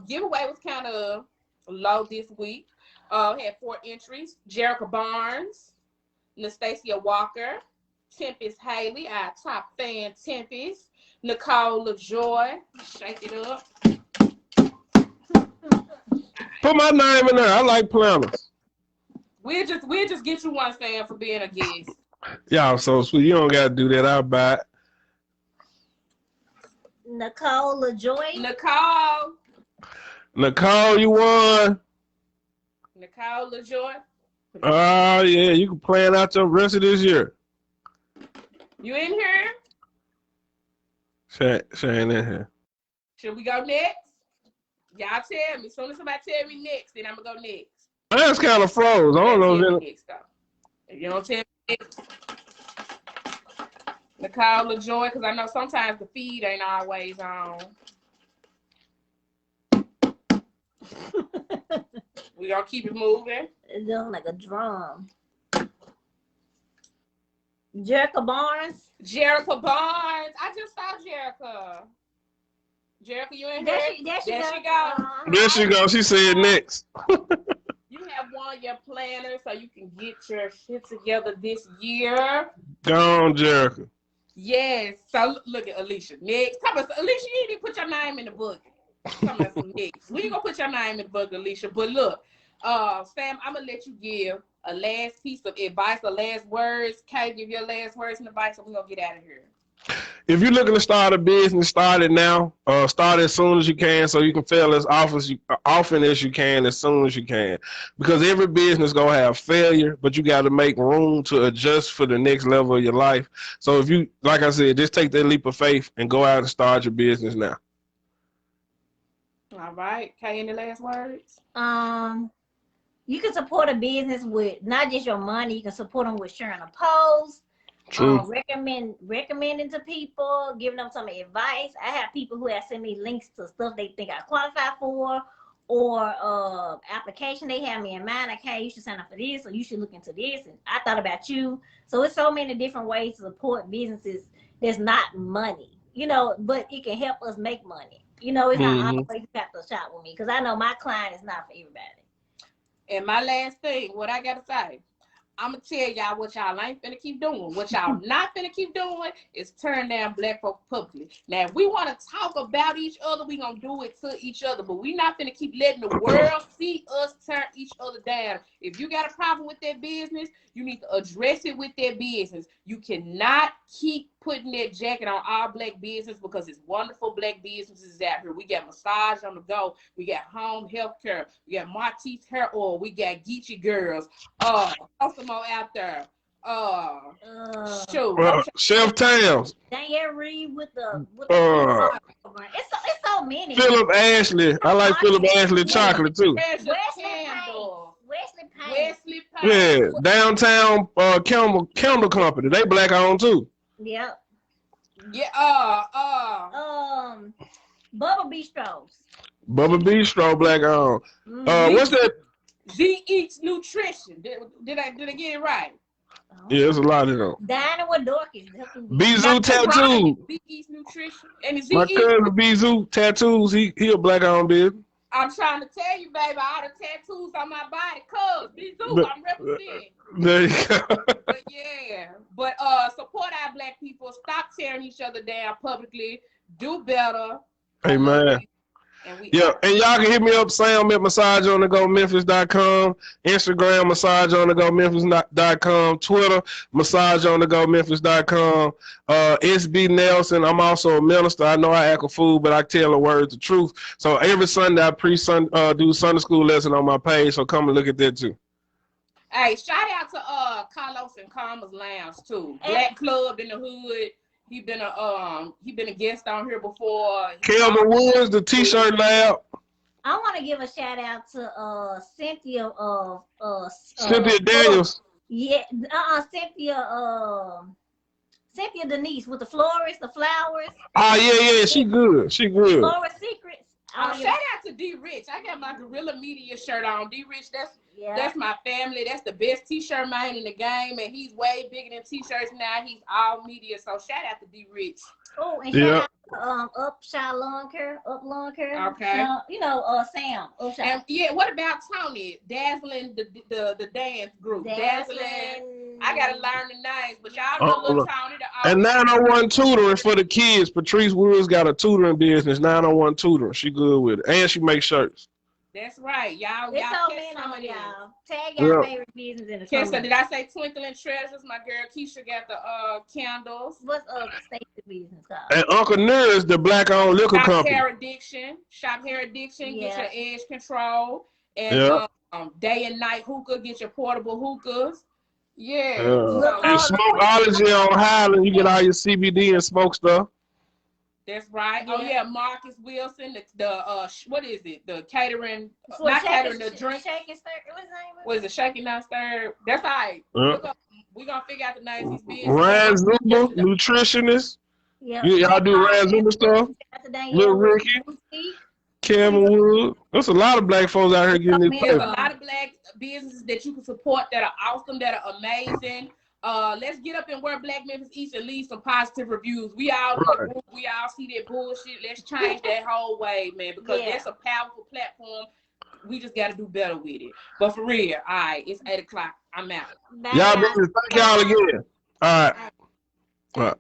giveaway was kind of low this week. Had 4 entries: Jerica Barnes, Nastasia Walker, Tempest Haley, our top fan Tempest, Nicole LaJoy, shake it up. Put my name in there. I like planners. We'll just get you one, Sam, for being a guest. Y'all so sweet. You don't gotta do that. I'll buy it. Nicole LaJoy. Nicole, you won. Nicole LaJoy. Oh yeah, you can plan out your rest of this year. You in here? She ain't in here. Should we go next? Y'all tell me. As soon as somebody tell me next, then I'm gonna go next. That's kind of froze. I don't know. If you don't tell me next, Nicole LaJoy, because I know sometimes the feed ain't always on. We gonna keep it moving. It's doing like a drum. Jerica Barnes. I just saw Jerica. Jerica, you in here? There she go. There she go. She said next. You have won your planner so you can get your shit together this year. Go on, Jerica. Yes. So look at Alicia. Next. Alicia, you didn't even put your name in the book. Next. We ain't gonna put your name in the book, Alicia. But look, Sam, I'm gonna let you give a last piece of advice, the last words. Kay, give your last words and advice, and we're gonna get out of here. If you're looking to start a business, start it now. Start as soon as you can so you can fail as often as you can, as soon as you can. Because every business going to have failure, but you got to make room to adjust for the next level of your life. So if you, like I said, just take that leap of faith and go out and start your business now. All right. Kay, any last words? You can support a business with not just your money. You can support them with sharing a post. True. Recommending to people, giving them some advice. I have people who have sent me links to stuff they think I qualify for, or application they have me in mind. Like, hey, you should sign up for this, or you should look into this. And I thought about you. So it's so many different ways to support businesses. There's not money, you know, but it can help us make money. You know, it's not always you have to shop with me because I know my client is not for everybody. And my last thing, what I gotta say. I'm going to tell y'all what y'all ain't finna keep doing. What y'all not finna keep doing is turn down black folk publicly. Now, if we want to talk about each other, we going to do it to each other. But we not finna keep letting the world see us turn each other down. If you got a problem with that business, you need to address it with that business. You cannot keep putting that jacket on all black business because it's wonderful black businesses out here. We got massage on the go. We got home health care. We got Martise hair oil. We got Geechee girls. Also more out there. Shoot. Chef Tams, Danielle Reed with the uh, it's so many. Philip Ashley. I like Philip Ashley chocolate too. There's a Wesley candle. Wesley Payne. Wesley Payne. Yeah, downtown Candle Company. They black owned too. Yep. Yeah. Bubba Bistros. Bubba Bistro black owned. What's that? Z Eats Nutrition. Did I get it right? Yeah, there's a lot of them. Dining with Dorcas. Bizou Tattoo. Z Eats Nutrition. And Z My Eats. cousin Bizou Tattoos. He a black owned business. I'm trying to tell you, baby, all the tattoos on my body. Cuz Bizou, I'm representing. There you go. But yeah, but support our black people. Stop tearing each other down publicly. Do better. Amen. Yeah, and y'all can hit me up, Sam at MassageOnTheGoMemphis.com, Instagram, MassageOnTheGoMemphis.com, Twitter, MassageOnTheGoMemphis.com, SB Nelson. I'm also a minister. I know I act a fool, but I tell the words the truth. So every Sunday I do Sunday school lesson on my page, so come and look at that too. Hey, shout out to Carlos and Karma's Lounge too. Black Club in the Hood. He been a guest on here before. Kelvin Woods, the T-shirt lab. I want to give a shout out to Cynthia Cynthia Daniels. Yeah, Cynthia Denise with the florist, the flowers. Oh yeah, she good. She good. Florist Secrets. Shout out to D Rich. I got my Gorilla Media shirt on. D Rich, that's my family. That's the best t-shirt man in the game, and he's way bigger than t-shirts now. He's all media. So shout out to D Rich. Oh, and shout out to Up Lawn Care. Okay. Sam. And yeah, what about Tony? Dazzling the dance group. Dazzling. I gotta learn the names, but y'all know little Tony. And 901 tutoring for the kids. Patrice Woods got a tutoring business. 901 tutoring. She good with it, and she makes shirts. That's right, y'all. It's so many on y'all. Tag your favorite business in the comments. Did I say Twinkling Treasures? My girl Keisha got the candles. What's Stacy business called? And Uncle Near's the black-owned liquor company. Shop Hair Addiction. Get your edge control. And day and night hookah. Get your portable hookahs. Yeah. And Smokeology on Highland. You get all your CBD and smoke stuff. That's right. Yeah. Oh yeah, Marcus Wilson. The what is it? The catering, the drink. Shake and stir. What's his name? Was it Shaking Not Stirred? That's all right. We're gonna figure out the names of these businesses. Ryan Zuma, nutritionist. Yeah. Y'all do Ryan Zuma stuff. Little Ricky. Kevin Wood. There's a lot of black folks out here getting it. There's a lot of black businesses that you can support that are awesome, that are amazing. Let's get up and wear Black Memphis East and leave some positive reviews. We all see that bullshit. Let's change that whole way, man, because that's a powerful platform. We just got to do better with it. But for real, all right, it's 8 o'clock. I'm out. Y'all, thank y'all again. All right.